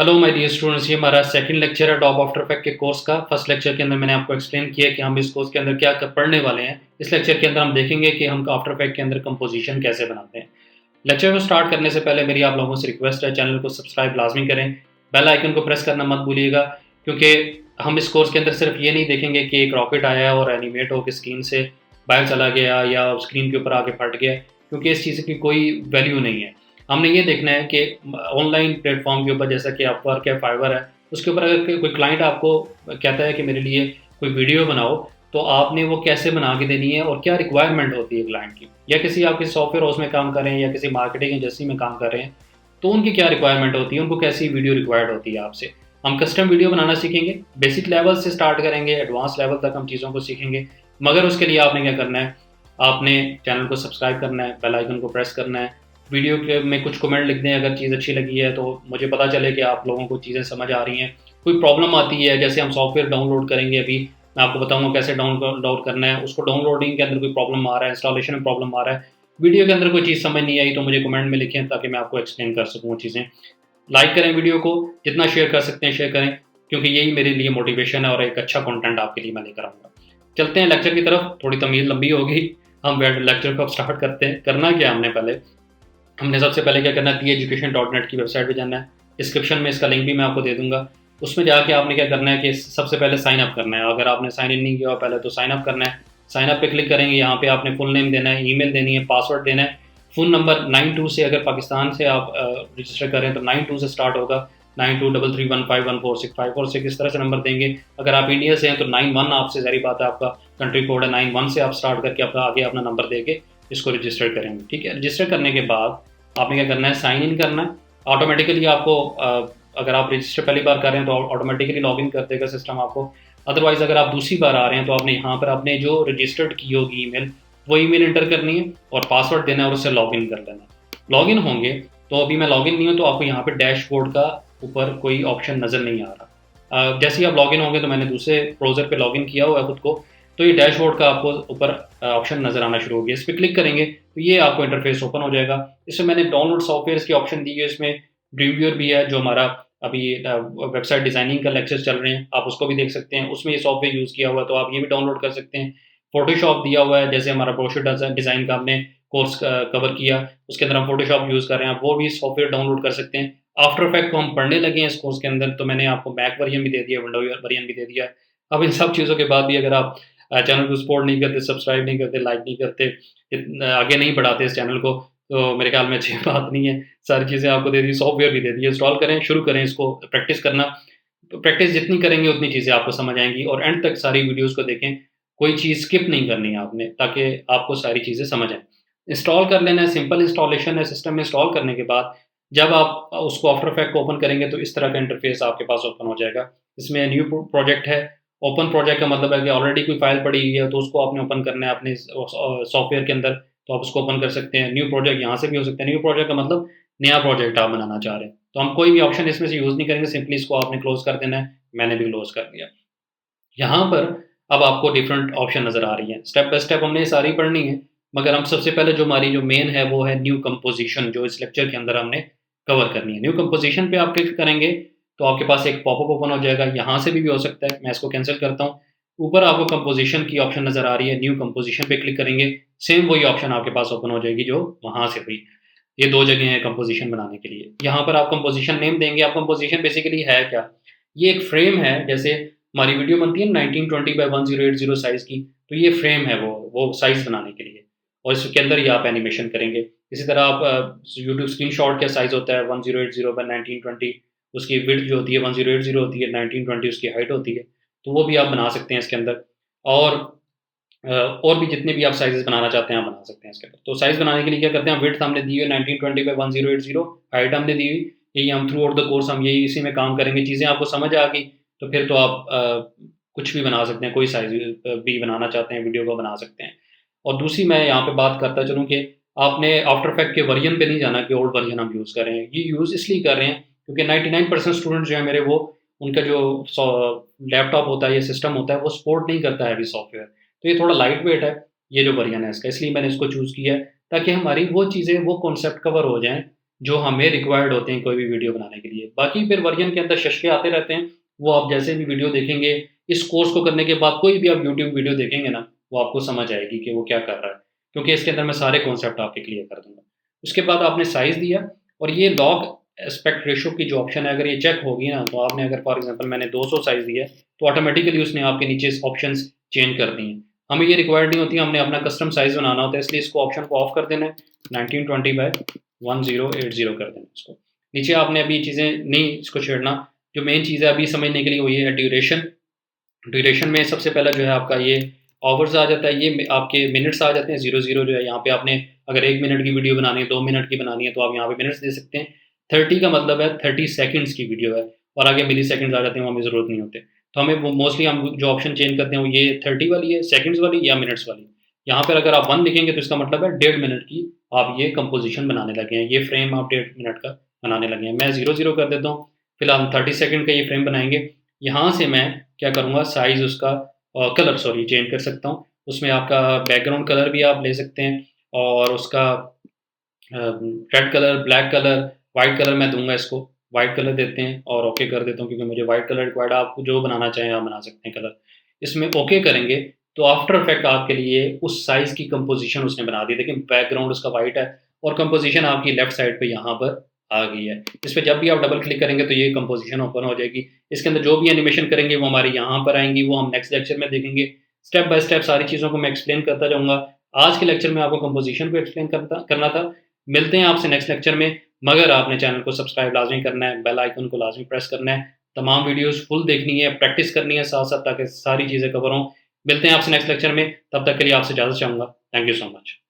Hello my dear students, ये हमारा second lecture है डॉब आफ्टर इफेक्ट के कोर्स का। फर्स्ट लेक्चर के अंदर मैंने आपको एक्सप्लेन किया कि हम इस कोर्स के अंदर क्या पढ़ने वाले हैं। इस लेक्चर के अंदर हम देखेंगे कि हम आफ्टर इफेक्ट के अंदर कंपोजिशन कैसे बनाते हैं। लेक्चर को स्टार्ट करने से पहले मेरी आप लोगों से रिक्वेस्ट है, चैनल को सब्सक्राइब लाजमी करें, बेल आइकन को प्रेस करना मत भूलिएगा, क्योंकि हम इस कोर्स के अंदर सिर्फ ये नहीं देखेंगे कि एक रॉकेट आया और एनिमेट होकर स्क्रीन से बाहर चला गया या स्क्रीन के ऊपर आके फट गया, क्योंकि इस चीज़ की कोई वैल्यू नहीं है। हमने ये देखना है कि ऑनलाइन प्लेटफॉर्म के ऊपर, जैसा कि अपवर्क है, फाइवर है, उसके ऊपर अगर कोई क्लाइंट आपको कहता है कि मेरे लिए कोई वीडियो बनाओ, तो आपने वो कैसे बना के देनी है और क्या रिक्वायरमेंट होती है क्लाइंट की, या किसी आप किसी सॉफ्टवेयर हाउस में काम कर रहे हैं या किसी मार्केटिंग एजेंसी में काम कर रहे हैं, तो उनकी क्या रिक्वायरमेंट होती है, उनको कैसी वीडियो रिक्वायर्ड होती है आपसे। हम कस्टम वीडियो बनाना सीखेंगे, बेसिक लेवल से स्टार्ट करेंगे, एडवांस लेवल तक हम चीज़ों को सीखेंगे। मगर उसके लिए आपने क्या करना है, आपने चैनल को सब्सक्राइब करना है, बेल आइकन को प्रेस करना है, वीडियो के में कुछ कमेंट लिख दें अगर चीज़ अच्छी लगी है, तो मुझे पता चले कि आप लोगों को चीज़ें समझ आ रही हैं। कोई प्रॉब्लम आती है, जैसे हम सॉफ्टवेयर डाउनलोड करेंगे, अभी मैं आपको बताऊंगा कैसे डाउनलोड करना है, उसको डाउनलोडिंग के अंदर कोई प्रॉब्लम आ रहा है, इंस्टॉलेशन में प्रॉब्लम आ रहा है, वीडियो के अंदर कोई चीज़ समझ नहीं आई, तो मुझे कमेंट में लिखें ताकि मैं आपको एक्सप्लेन कर सकूँ वो चीज़ें। लाइक करें वीडियो को, जितना शेयर कर सकते हैं शेयर करें, क्योंकि यही मेरे लिए मोटिवेशन है और एक अच्छा कंटेंट आपके लिए मैं लेकर आऊँगा। चलते हैं लेक्चर की तरफ, थोड़ी तमीज़ लंबी होगी, हम लेक्चर को अब स्टार्ट करते हैं। करना क्या हमने पहले, हमने सबसे पहले क्या करना है, education.net की वेबसाइट पे जाना है। डिस्क्रिप्शन में इसका लिंक भी मैं आपको दे दूंगा। उसमें जाके आपने क्या करना है कि सबसे पहले साइन अप करना है। अगर आपने साइन इन नहीं किया पहले, तो साइन अप करना है। साइन अप पे क्लिक करेंगे, यहाँ पे आपने फुल नेम देना है, ईमेल देनी है, पासवर्ड देना है। फ़ोन नंबर 92 से, अगर पाकिस्तान से आप रजिस्टर करें तो 92 से स्टार्ट होगा, 923315146546 इस तरह से नंबर देंगे। अगर आप इंडिया से हैं तो 91 आपसे, ज़ाहिर बात है आपका कंट्री कोड है, 91 से आप स्टार्ट करके अपना आगे अपना नंबर दे के इसको रजिस्टर करेंगे। ठीक है, रजिस्टर करने के बाद आपने क्या करना है, साइन इन करना है। ऑटोमेटिकली आपको अगर आप रजिस्टर पहली बार कर रहे हैं तो ऑटोमेटिकली लॉगिन कर देगा सिस्टम आपको। अदरवाइज अगर आप दूसरी बार आ रहे हैं तो आपने यहाँ पर अपने जो रजिस्टर्ड की होगी ईमेल, वो ईमेल एंटर करनी है और पासवर्ड देना है और उससे लॉगिन कर लेना है। लॉगिन होंगे, तो अभी मैं लॉगिन नहीं हूँ तो आपको यहाँ पे डैशबोर्ड का ऊपर कोई ऑप्शन नज़र नहीं आ रहा। जैसे ही आप लॉगिन होंगे, तो मैंने दूसरे ब्राउज़र पे लॉगिन किया हुआ है खुद को, तो ये डैशबोर्ड का आपको ऊपर ऑप्शन नज़र आना शुरू हो गया। इस पर क्लिक करेंगे तो ये आपको इंटरफेस ओपन हो जाएगा। इसमें मैंने डाउनलोड सॉफ्टवेयर की ऑप्शन दी है, इसमें रिव्यूअर भी है, जो हमारा अभी वेबसाइट डिज़ाइनिंग का लेक्चर चल रहे हैं, आप उसको भी देख सकते हैं, उसमें ये सॉफ्टवेयर यूज़ किया हुआ है, तो आप ये भी डाउनलोड कर सकते हैं। फोटोशॉप दिया हुआ है, जैसे हमारा ब्रोशर डिज़ाइन का हमने कोर्स कवर किया, उसके अंदर हम फोटोशॉप यूज़ कर रहे हैं, आप वो भी सॉफ्टवेयर डाउनलोड कर सकते हैं। आफ्टर इफेक्ट को हम पढ़ने लगे हैं इस कोर्स के अंदर, तो मैंने आपको मैक वर्जन भी दे दिया, विंडो वर्जन भी दे दिया। अब इन सब चीज़ों के बाद भी अगर आप चैनल को सपोर्ट नहीं करते, सब्सक्राइब नहीं करते, लाइक नहीं करते, आगे नहीं बढ़ाते इस चैनल को, तो मेरे ख्याल में अच्छी बात नहीं है। सारी चीज़ें आपको दे दी, सॉफ्टवेयर भी दे दिए, इंस्टॉल करें, शुरू करें इसको प्रैक्टिस करना। तो प्रैक्टिस जितनी करेंगे उतनी चीज़ें आपको समझ आएँगी, और एंड तक सारी वीडियोज़ को देखें, कोई चीज़ स्किप नहीं करनी है आपने, ताकि आपको सारी चीज़ें समझ आएँ। इंस्टॉल कर लेना है, सिंपल इंस्टॉलेशन है। सिस्टम में इंस्टॉल करने के बाद जब आप उसको आफ्टर इफेक्ट को ओपन करेंगे, तो इस तरह का इंटरफेस आपके पास ओपन हो जाएगा। इसमें न्यू प्रोजेक्ट है। ओपन प्रोजेक्ट का मतलब है कि ऑलरेडी कोई फाइल पड़ी हुई है, तो उसको आपने ओपन करना है अपने सॉफ्टवेयर के अंदर, तो आप उसको ओपन कर सकते हैं। न्यू प्रोजेक्ट यहाँ से भी हो सकता है। न्यू प्रोजेक्ट का मतलब नया प्रोजेक्ट आप बनाना चाह रहे हैं, तो हम कोई भी ऑप्शन इसमें से यूज़ नहीं करेंगे, सिंपली इसको आपने क्लोज कर देना है। मैंने भी क्लोज कर दिया। यहाँ पर अब आपको डिफरेंट ऑप्शन नज़र आ रही हैं। स्टेप बाय स्टेप हमने ये सारी पढ़नी है, मगर हम सबसे पहले जो हमारी जो मेन है वो है न्यू कंपोजिशन, जो इस लेक्चर के अंदर हमने कवर करनी है। न्यू कंपोजिशन पे आप क्लिक करेंगे तो आपके पास एक पॉपअप ओपन हो जाएगा। यहाँ से भी हो सकता है, मैं इसको कैंसिल करता हूँ। ऊपर आपको कंपोजिशन की ऑप्शन नज़र आ रही है, न्यू कंपोजिशन पे क्लिक करेंगे, सेम वही ऑप्शन आपके पास ओपन हो जाएगी जो वहाँ से हुई। ये 2 जगह हैं कंपोजिशन बनाने के लिए। यहाँ पर आप कंपोजिशन नेम देंगे। अब कंपोजिशन बेसिकली है क्या? ये एक फ्रेम है, जैसे हमारी वीडियो बनती है 1920 बाय 1080 साइज़ की, तो ये फ्रेम है वो साइज़ बनाने के लिए, और इसके अंदर ही आप एनिमेशन करेंगे। इसी तरह आप यूट्यूब स्क्रीनशॉट क्या साइज़ होता है 1080 बाय 1920, उसकी विड्थ जो होती है 1080 होती है, 1920 उसकी हाइट होती है, तो वो भी आप बना सकते हैं इसके अंदर। और और भी जितने भी आप साइज़ेस बनाना चाहते हैं आप बना सकते हैं इसके अंदर। तो साइज़ बनाने के लिए क्या करते हैं, विड्थ हमने दी है 1920 बाय 1080, हाइट हमने दी हुई, यही हम थ्रू आउट द कोर्स हम यही इसी में काम करेंगे। चीज़ें आपको समझ आ गई तो फिर तो आप कुछ भी बना सकते हैं, कोई साइज़ भी बनाना चाहते हैं वीडियो को बना सकते हैं। और दूसरी मैं यहाँ पे बात करता चलूँ कि आपने आफ्टर इफेक्ट के वर्जन पे नहीं जाना कि ओल्ड वर्जन हम यूज़ कर रहे हैं। ये यूज़ इसलिए कर रहे हैं क्योंकि 99% स्टूडेंट्स जो है मेरे, वो उनका जो लैपटॉप होता है या सिस्टम होता है वो सपोर्ट नहीं करता है अभी सॉफ्टवेयर। तो ये थोड़ा लाइट वेट है, ये जो वर्जन है इसका, इसलिए मैंने इसको चूज़ किया है, ताकि हमारी वो चीज़ें, वो कॉन्सेप्ट कवर हो जाएँ जो हमें रिक्वायर्ड होते हैं कोई भी वीडियो बनाने के लिए। बाकी फिर वर्जन के अंदर शशके आते रहते हैं, वो आप जैसे भी वीडियो देखेंगे, इस कोर्स को करने के बाद कोई भी आप यूट्यूब वीडियो देखेंगे ना, वो आपको समझ आएगी कि वो क्या कर रहा है, क्योंकि इसके अंदर मैं सारे कॉन्सेप्ट आपके क्लियर कर दूँगा। उसके बाद आपने साइज़ दिया और ये लॉग एस्पेक्ट रेशियो की जो ऑप्शन है, अगर ये चेक होगी ना, तो आपने अगर फॉर एग्ज़ाम्पल मैंने 200 साइज़ दिया है, तो ऑटोमेटिकली उसने आपके नीचे ऑप्शंस चेंज कर दिए हैं। हमें ये रिक्वायर्ड नहीं होती, हमने अपना कस्टम साइज़ बनाना होता है, इसलिए इसको ऑप्शन को ऑफ कर देना है, 1920 बाय 1080 कर देना इसको। नीचे आपने अभी चीज़ें नहीं इसको छेड़ना, जो मेन चीज़ है अभी समझने के लिए वो ये है ड्यूरेशन। ड्यूरेशन में सबसे पहला जो है आपका ये आवर्स आ जाता है, ये आपके मिनट्स आ जाते हैं, 00 जो है यहाँ पे आपने अगर 1 मिनट की वीडियो बनानी है, 2 मिनट की बनानी है, तो आप यहाँ पे मिनट्स दे सकते हैं। 30 का मतलब है 30 सेकंड्स की वीडियो है, और आगे मिली सेकंड्स आ जाते हैं, वो हमें ज़रूरत नहीं होते। तो हमें वो मोस्टली हम जो ऑप्शन चेंज करते हैं वो ये 30 वाली है, सेकंड्स वाली या मिनट्स वाली। यहाँ पर अगर आप 1 लिखेंगे तो इसका मतलब है 1.5 मिनट की आप ये कंपोज़िशन बनाने लगे हैं, ये फ्रेम आप 1.5 मिनट का बनाने लगे हैं। मैं 00 कर देता हूँ, फिलहाल 30 सेकंड का ये फ्रेम बनाएँगे। यहाँ से मैं क्या करूँगा, साइज़ उसका कलर सॉरी चेंज कर सकता हूँ। उसमें आपका बैकग्राउंड कलर भी आप ले सकते हैं, और उसका red colour, black colour, white colour मैं दूँगा इसको। वाइट कलर देते हैं और ओके कर देता हूँ, क्योंकि मुझे वाइट कलर रिक्वायर्ड है। आप जो बनाना चाहें आप बना सकते हैं कलर। इसमें ओके करेंगे तो आफ्टर इफेक्ट आपके लिए उस साइज़ की कंपोज़िशन उसने बना दी। देखिए बैकग्राउंड उसका वाइट है और कंपोज़िशन आपकी लेफ्ट साइड पे यहाँ पर आ गई है। इस पे जब भी आप डबल क्लिक करेंगे तो ये कंपोज़िशन ओपन हो जाएगी। इसके अंदर जो भी एनिमेशन करेंगे वो हमारे यहाँ पर आएँगी, वो हम नेक्स्ट लेक्चर में देखेंगे। स्टेप बाय स्टेप सारी चीज़ों को मैं एक्सप्लेन करता जाऊँगा। आज के लेक्चर में आपको कंपोज़िशन को एक्सप्लेन करना था। मिलते हैं आपसे नेक्स्ट लेक्चर में, मगर आपने चैनल को सब्सक्राइब लाज़मी करना है, बेल आइकन को लाज़मी प्रेस करना है। तमाम वीडियोज़ फुल देखनी है, प्रैक्टिस करनी है साथ-साथ, ताकि सारी चीज़ें कवर हों। मिलते हैं आपसे नेक्स्ट लेक्चर में, तब तक के लिए आपसे इजाज़त चाहूँगा। Thank you so much.